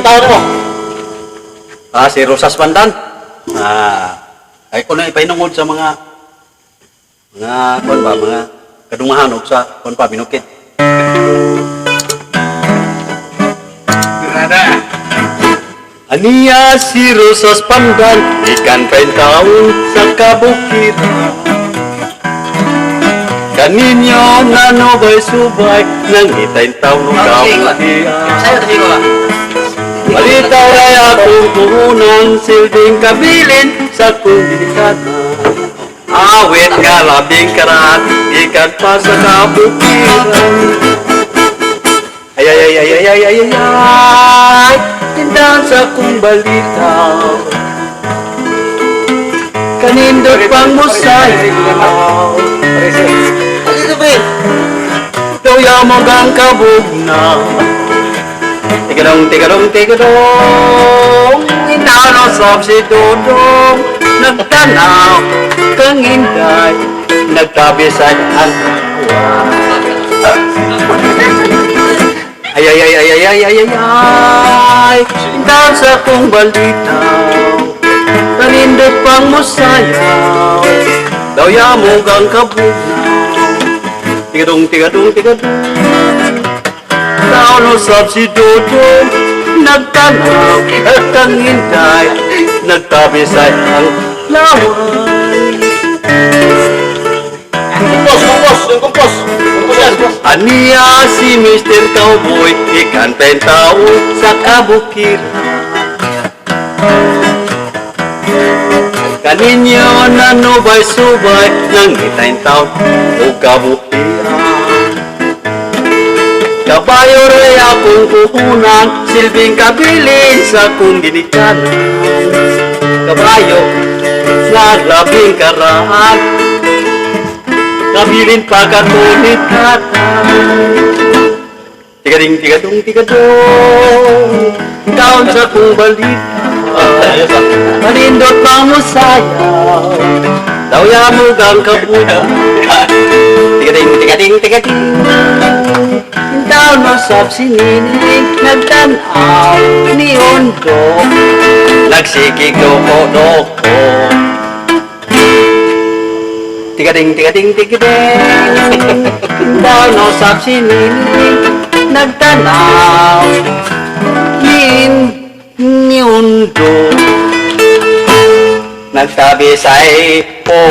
tawag mo? Si Rosas Pandan. Ay ko na ipainungod sa mga kadungahan o sa kon pa binukid. Aniya si Rosas Pandan, ikan taon sa kabukiran. Kaninyo nanobay subay, nang itay taon ng kabukiran. Malitaw ay akong puhunan, silbing kabilin sa kundinikanan. Awit nga labing karat, ikan pa sa kabukiran. Ay, tindahan sa kong balitaw. Kanindot pang musayaw. Dito ba yun? Daw yamag ang kabugnaw. Tigadong, tigadong, tigadong. Inano sab si Dodong. Nagtanaw kang hinday. Nagtabisay ang awa. Ay, dahil sa kong balitaw, kanindot pang musayaw, daw yamog ang kabugnaw. Tigadong, tigadong, tigadong, daw no sab si Dodong, nagtanaw at ang hintay, nagtabisay ang laway. Kumpos yan, boss. Aniya si Mr. Cowboy, ikan tao sa kabukiran. Kaninyo nanubay-subay, nang itay tao o kabukiran. Kabayo rin akong puhunan, silbing kabilin sa kong ginikanan. Kabayo, naglabing karaan, kabilin pagkatulit katay. Tigading, tigadong, tigadong, taon sa kong balita. Malindot pang musayaw, daw yamog ang kapuda. Tigading, tigading, tigading, taon mo sab sininig, nagtanaw ni Hondo, nagsikig doko-doko. Tigading, tigading, tigading, daw no sab sininig, nagtanaw ni Undo, nagtabisay po